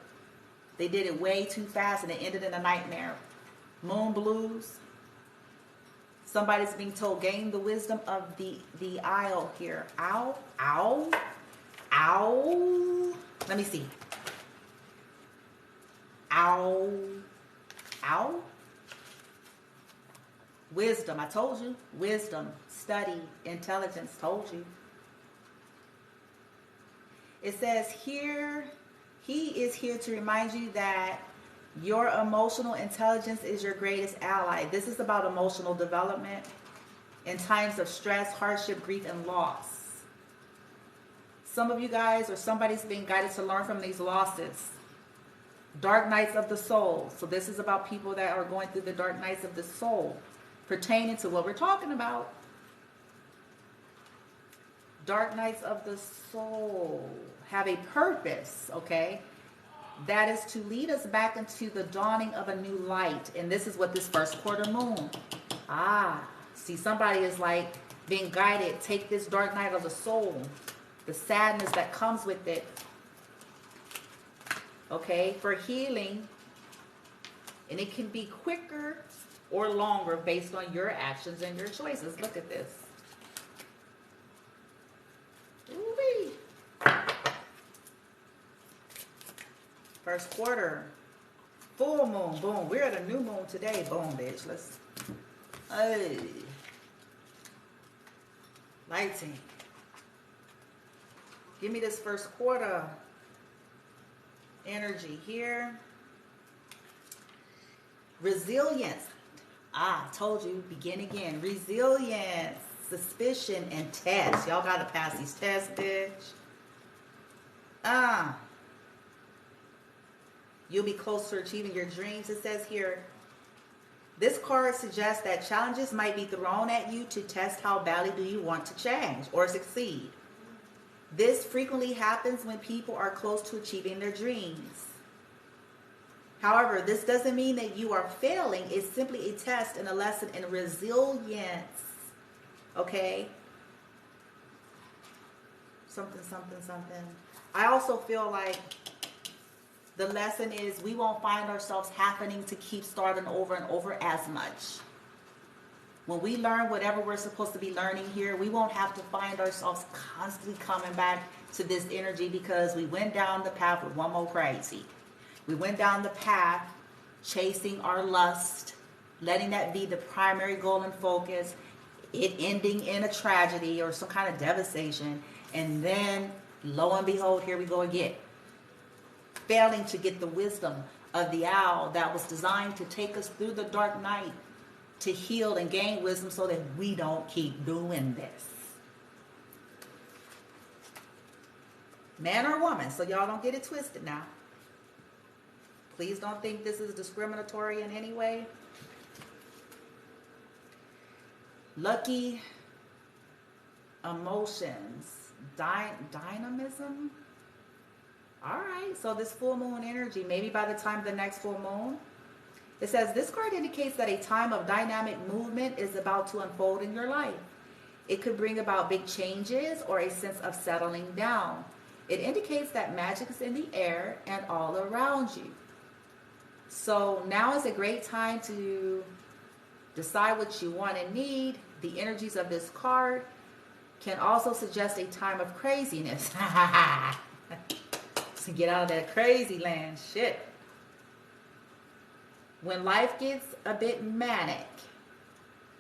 They did it way too fast and it ended in a nightmare. Moon blues. Somebody's being told, gain the wisdom of the owl here. Ow, ow, ow. Let me see. Ow, ow. Wisdom, I told you. Wisdom, study, intelligence, told you. It says here, he is here to remind you that your emotional intelligence is your greatest ally. This is about emotional development in times of stress, hardship, grief, and loss. Some of you guys or somebody's being guided to learn from these losses. Dark nights of the soul. So this is about people that are going through the dark nights of the soul, pertaining to what we're talking about. Dark nights of the soul have a purpose, okay? That is to lead us back into the dawning of a new light. And this is what this first quarter moon. See, somebody is like being guided. Take this dark night of the soul, the sadness that comes with it, okay, for healing. And it can be quicker or longer based on your actions and your choices. Look at this. Ooh-wee. First quarter, full moon, boom. We're at a new moon today, boom, bitch. Let's, hey, lighting. Give me this first quarter energy here. Resilience. Told you, begin again. Resilience, suspicion, and tests. Y'all gotta pass these tests, bitch. You'll be close to achieving your dreams. It says here, this card suggests that challenges might be thrown at you to test how badly do you want to change or succeed. This frequently happens when people are close to achieving their dreams. However, this doesn't mean that you are failing. It's simply a test and a lesson in resilience. Okay? Something, something, something. I also feel like the lesson is we won't find ourselves happening to keep starting over and over as much. When we learn whatever we're supposed to be learning here, we won't have to find ourselves constantly coming back to this energy because we went down the path with one more crazy. We went down the path chasing our lust, letting that be the primary goal and focus, it ending in a tragedy or some kind of devastation, and then lo and behold, here we go again. Failing to get the wisdom of the owl that was designed to take us through the dark night to heal and gain wisdom so that we don't keep doing this. Man or woman, so y'all don't get it twisted now. Please don't think this is discriminatory in any way. Lucky emotions, dynamism. All right, so this full moon energy, maybe by the time of the next full moon, it says this card indicates that a time of dynamic movement is about to unfold in your life. It could bring about big changes or a sense of settling down. It indicates that magic is in the air and all around you. So now is a great time to decide what you want and need. The energies of this card can also suggest a time of craziness. To get out of that crazy land. Shit. When life gets a bit manic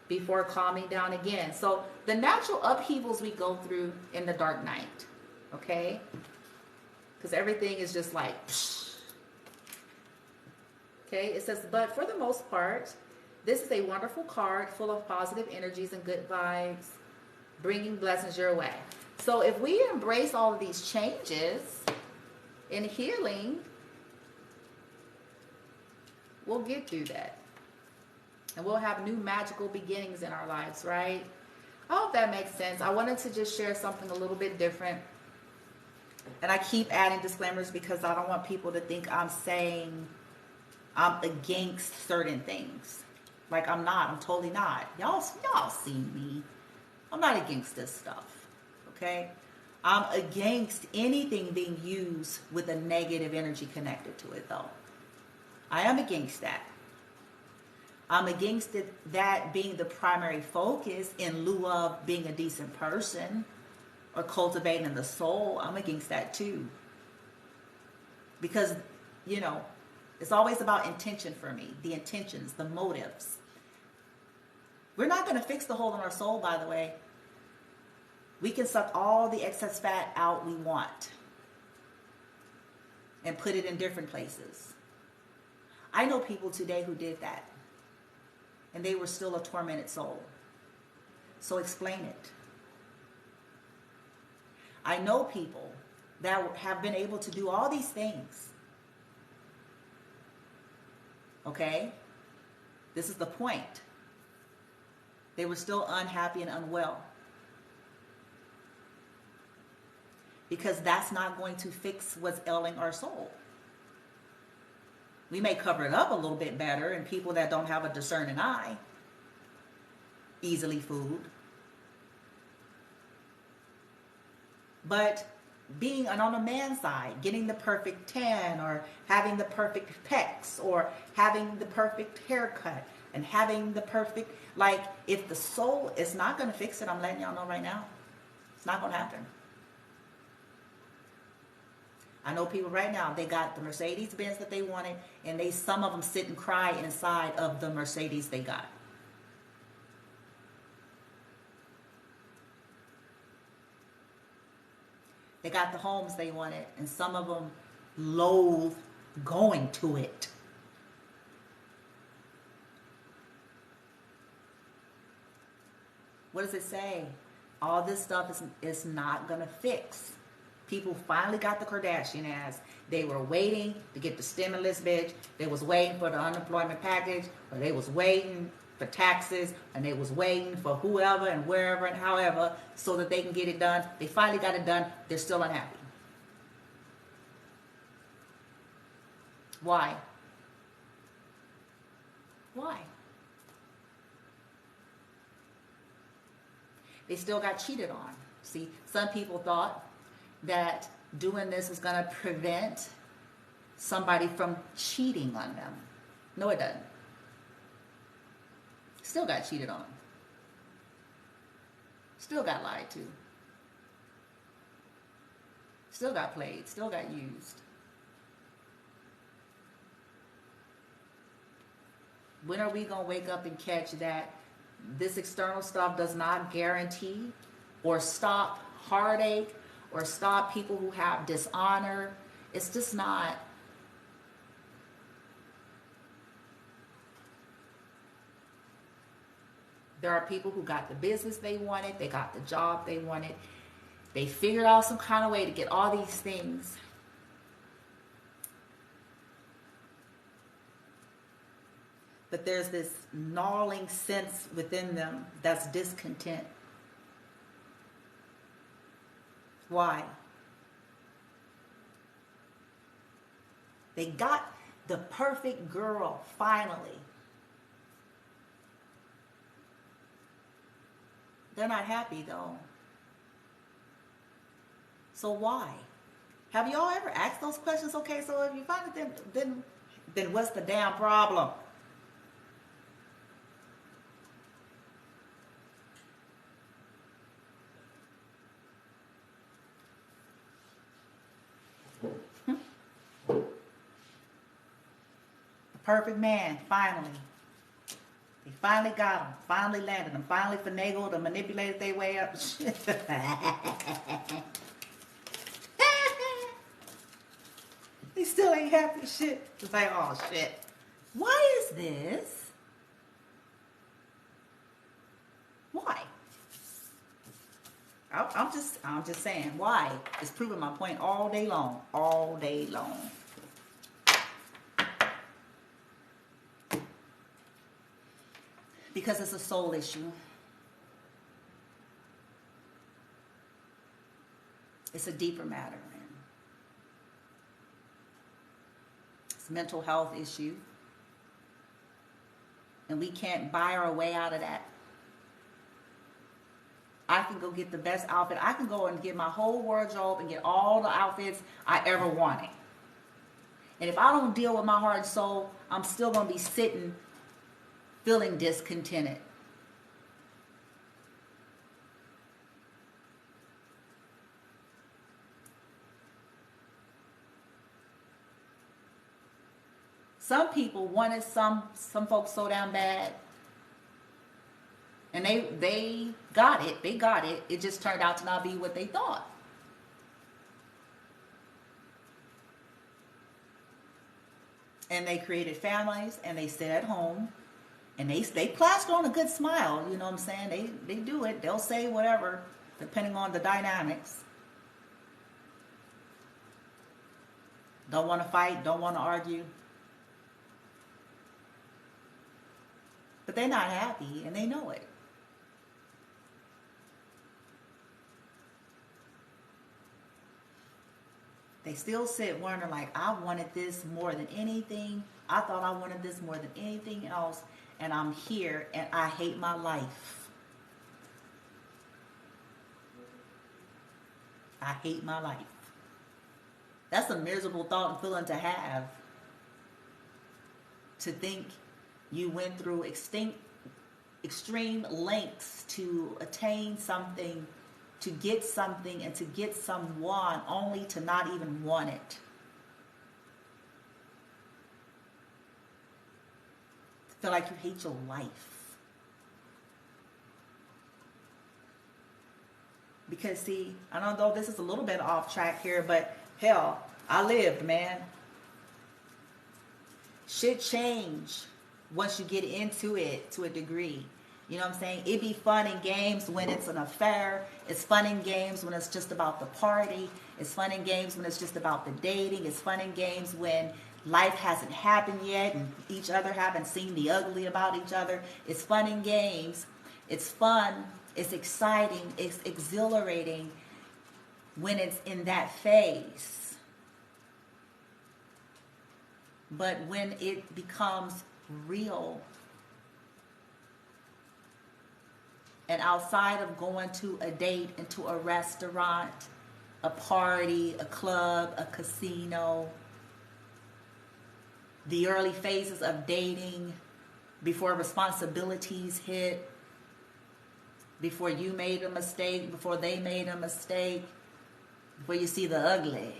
before calming down again. So the natural upheavals we go through in the dark night. Okay? Because everything is just like... Okay, it says, but for the most part, this is a wonderful card full of positive energies and good vibes, bringing blessings your way. So if we embrace all of these changes in healing, we'll get through that. And we'll have new magical beginnings in our lives, right? I hope that makes sense. I wanted to just share something a little bit different. And I keep adding disclaimers because I don't want people to think I'm saying I'm against certain things. Like I'm not. I'm totally not. Y'all see me. I'm not against this stuff. Okay? I'm against anything being used with a negative energy connected to it, though. I am against that. I'm against that being the primary focus in lieu of being a decent person or cultivating the soul. I'm against that too. Because, you know, it's always about intention for me. The intentions, the motives. We're not going to fix the hole in our soul, by the way. We can suck all the excess fat out we want and put it in different places. I know people today who did that, and they were still a tormented soul. So explain it. I know people that have been able to do all these things. Okay? This is the point. They were still unhappy and unwell. Because that's not going to fix what's ailing our soul. We may cover it up a little bit better, and people that don't have a discerning eye, easily fooled. But being on a man's side, getting the perfect tan, or having the perfect pecs, or having the perfect haircut, and having the perfect, like, if the soul is not going to fix it, I'm letting y'all know right now, it's not going to happen. I know people right now, they got the Mercedes Benz that they wanted, and some of them sit and cry inside of the Mercedes they got. They got the homes they wanted, and some of them loathe going to it. What does it say? All this stuff is not going to fix. People finally got the Kardashian ass. They were waiting to get the stimulus, bitch. They was waiting for the unemployment package, or they was waiting for taxes, and they was waiting for whoever and wherever and however so that they can get it done. They finally got it done. They're still unhappy. Why? Why? They still got cheated on. See, some people thought that doing this is going to prevent somebody from cheating on them. No, it doesn't. Still got cheated on. Still got lied to. Still got played. Still got used. When are we going to wake up and catch that this external stuff does not guarantee or stop heartache or stop people who have dishonor? It's just not. There are people who got the business they wanted, they got the job they wanted, they figured out some kind of way to get all these things. But there's this gnawing sense within them that's discontent. Why? They got the perfect girl, finally. They're not happy, though. So why? Have y'all ever asked those questions? Okay, so if you find it, then what's the damn problem? Perfect man, finally. They finally got him, finally landed him, finally finagled and manipulated their way up. They still ain't happy shit. It's like, oh shit. Why is this? Why? I'm just saying, why? It's proving my point all day long. All day long. Because it's a soul issue. It's a deeper matter. It's a mental health issue. And we can't buy our way out of that. I can go get the best outfit. I can go and get my whole wardrobe and get all the outfits I ever wanted. And if I don't deal with my heart and soul, I'm still going to be sitting feeling discontented. Some people wanted some folks so damn bad, and they got it. They got it. It just turned out to not be what they thought. And they created families, and they stayed at home. And they plaster on a good smile, you know what I'm saying? They do it. They'll say whatever, depending on the dynamics. Don't want to fight, don't want to argue. But they're not happy, and they know it. They still sit wondering, like, I wanted this more than anything. I thought I wanted this more than anything else. And I'm here, and I hate my life. I hate my life. That's a miserable thought and feeling to have. To think you went through extreme lengths to attain something, to get something, and to get someone, only to not even want it. Feel like you hate your life. Because see, I don't know, this is a little bit off track here, but hell, I lived, man. Shit change once you get into it to a degree. You know what I'm saying? It be fun and games when it's an affair. It's fun and games when it's just about the party. It's fun and games when it's just about the dating. It's fun and games when life hasn't happened yet and each other haven't seen the ugly about each other. It's fun and games. It's fun. It's exciting. It's exhilarating when it's in that phase. But when it becomes real, and outside of going to a date, into a restaurant, a party, a club, a casino, the early phases of dating, before responsibilities hit, before you made a mistake, before they made a mistake, before you see the ugly,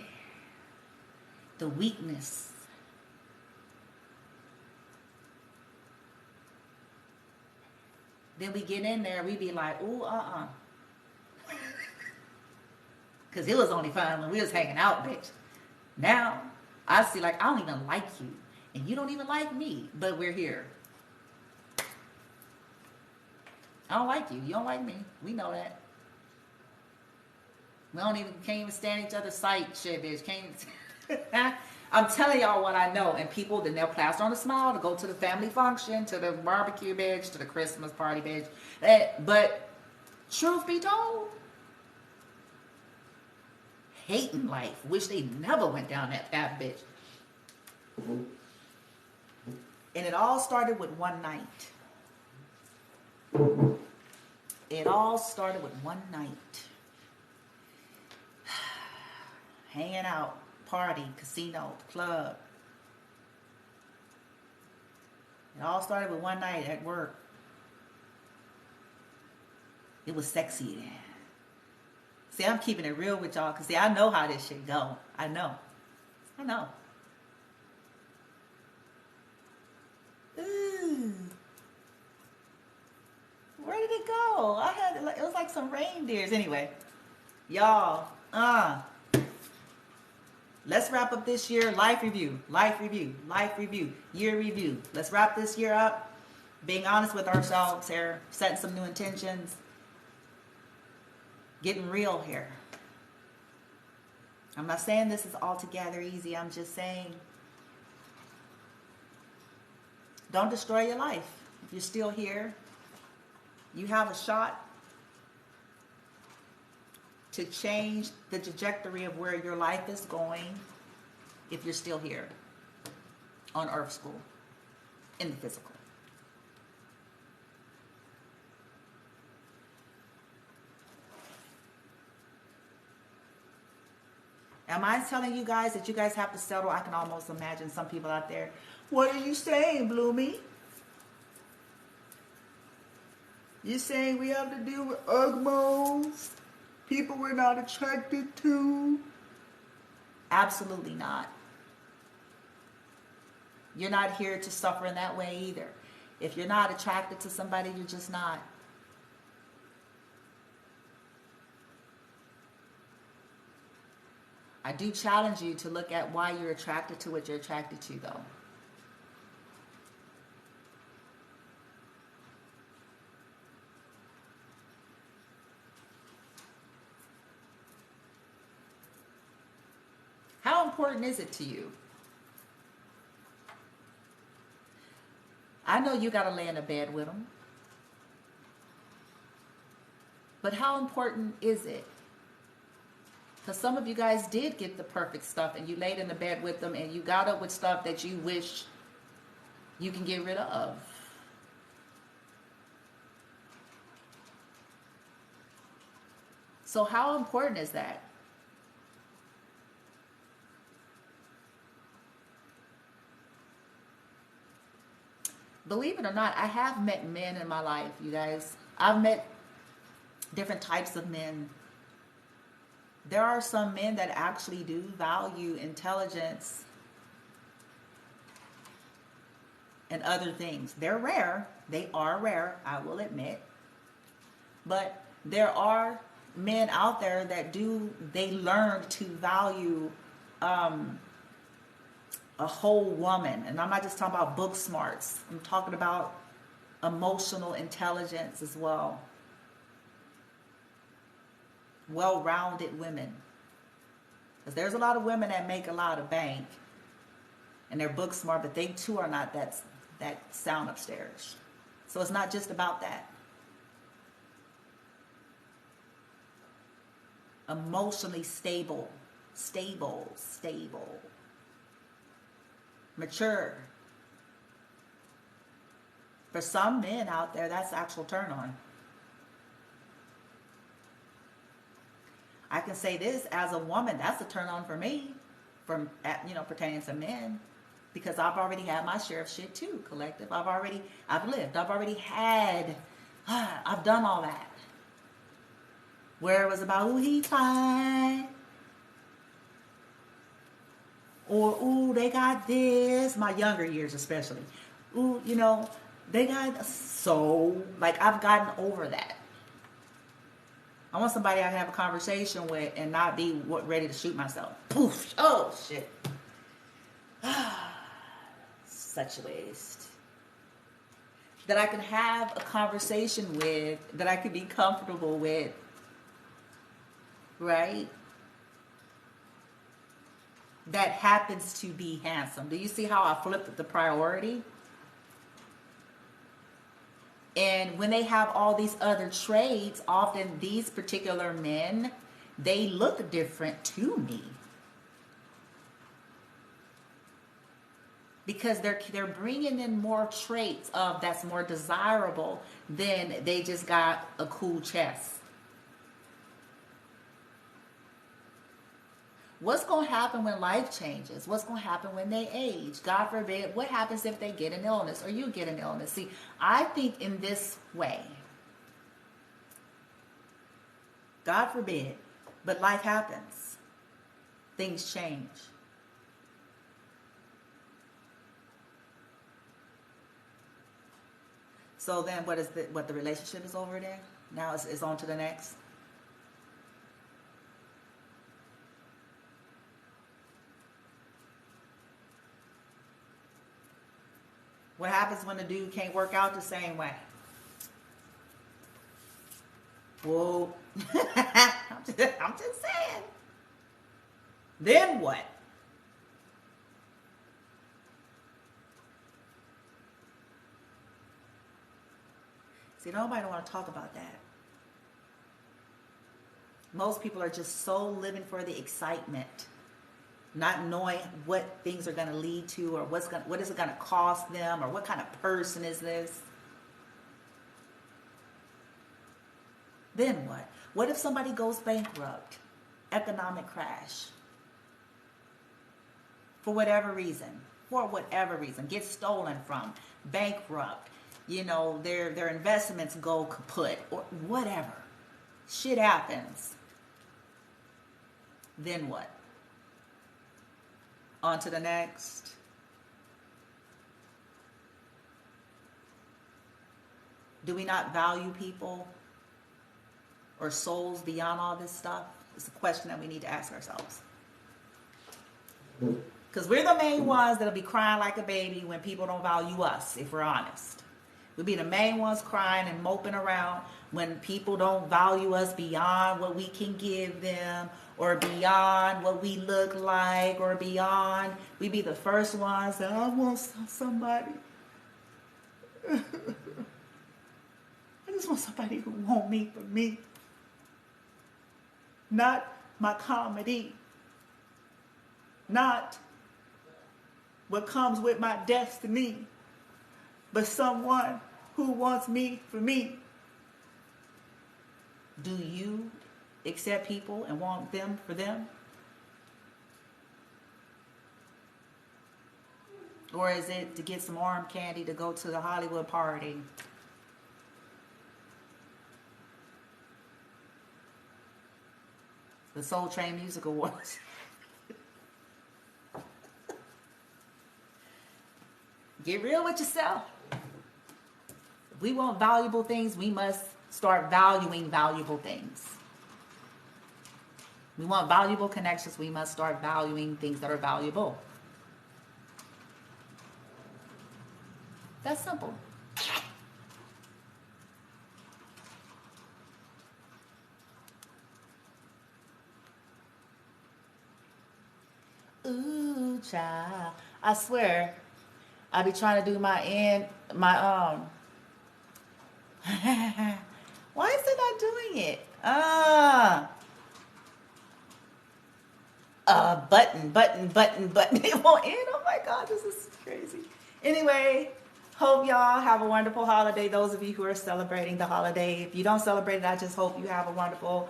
the weakness. Then we get in there, we be like, ooh, Because it was only fun when we was hanging out, bitch. Now, I see, like, I don't even like you. And you don't even like me. But we're here. I don't like you. You don't like me. We know that. We can't even stand each other's sight. Shit, bitch. Can't even... I'm telling y'all what I know. And people, then they'll plaster on a smile to go to the family function, to the barbecue, bitch, to the Christmas party, bitch. But truth be told, hating life. Wish they never went down that path, bitch. And it all started with one night. It all started with one night. Hanging out, party, casino, club. It all started with one night at work. It was sexy then. See, I'm keeping it real with y'all, because see, I know how this shit go. I know. Ooh. Where did it go? It was like some reindeers. Anyway, y'all, let's wrap up this year. Life review, year review. Let's wrap this year up. Being honest with ourselves here, setting some new intentions, getting real here. I'm not saying this is altogether easy. I'm just saying, don't destroy your life. If you're still here, you have a shot to change the trajectory of where your life is going if you're still here on Earth School, in the physical. Am I telling you guys that you guys have to settle? I can almost imagine some people out there. What are you saying, Bloomy? You saying we have to deal with ugmos? People we're not attracted to? Absolutely not. You're not here to suffer in that way either. If you're not attracted to somebody, you're just not. I do challenge you to look at why you're attracted to what you're attracted to, though. How important is it to you? I know you got to lay in a bed with them. But how important is it? Because some of you guys did get the perfect stuff and you laid in the bed with them and you got up with stuff that you wish you can get rid of. So how important is that? Believe it or not, I have met men in my life, you guys. I've met different types of men. There are some men that actually do value intelligence and other things. They're rare. They are rare, I will admit. But there are men out there that they learn to value a whole woman. And I'm not just talking about book smarts. I'm talking about emotional intelligence as well. Well-rounded women. Because there's a lot of women that make a lot of bank and they're book smart, but they too are not that sound upstairs. So it's not just about that. Emotionally stable. Mature. For some men out there, that's actual turn on. I can say this as a woman, that's a turn on for me, pertaining to men, because I've already had my share of shit too, collective. I've lived, I've already had, I've done all that. Where it was about, ooh, he fine. Or, ooh, they got this, my younger years especially. Ooh, they got I've gotten over that. I want somebody I can have a conversation with and not be ready to shoot myself. Poof. Oh, shit. Such a waste. that I can have a conversation with, that I can be comfortable with, right? That happens to be handsome. Do you see how I flipped the priority? And when they have all these other traits, often these particular men, they look different to me. Because they're bringing in more traits of that's more desirable than they just got a cool chest. What's going to happen when life changes? What's going to happen when they age? God forbid, what happens if they get an illness or you get an illness? See, I think in this way, God forbid, but life happens. Things change. So then what the relationship is over there? Now it's on to the next. What happens when the dude can't work out the same way? Whoa. I'm just saying. Then what? See, nobody don't want to talk about that. Most people are just so living for the excitement, not knowing what things are going to lead to, or what is it going to cost them, or what kind of person is this. Then what? What if somebody goes bankrupt? Economic crash. For whatever reason. Gets stolen from. Bankrupt. You know, their investments go kaput. Or whatever. Shit happens. Then what? On to the next. Do we not value people or souls beyond all this stuff? It's a question that we need to ask ourselves. Because we're the main ones that'll be crying like a baby when people don't value us, if we're honest. We'll be the main ones crying and moping around when people don't value us beyond what we can give them, or beyond what we look like, or beyond. We be the first ones that I want somebody. I just want somebody who want me for me. Not my comedy. Not what comes with my destiny. But someone who wants me for me. Do you accept people and want them for them? Or is it to get some arm candy to go to the Hollywood party? The Soul Train Music Awards. Get real with yourself. If we want valuable things, we must start valuing valuable things. We want valuable connections, we must start valuing things that are valuable. That's simple. Ooh, child. I swear, I be trying to do my why is it not doing it? Button. It won't end. Oh my God, this is crazy. Anyway, hope y'all have a wonderful holiday. Those of you who are celebrating the holiday. If you don't celebrate it, I just hope you have a wonderful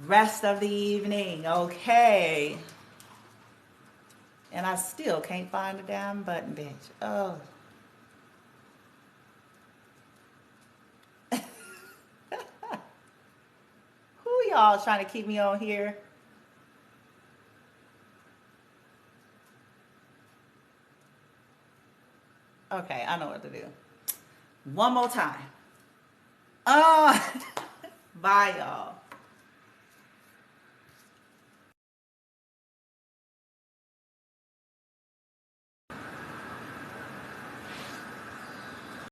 rest of the evening. Okay. And I still can't find the damn button, bitch. Oh. Who y'all trying to keep me on here? Okay, I know what to do. One more time. Bye, y'all.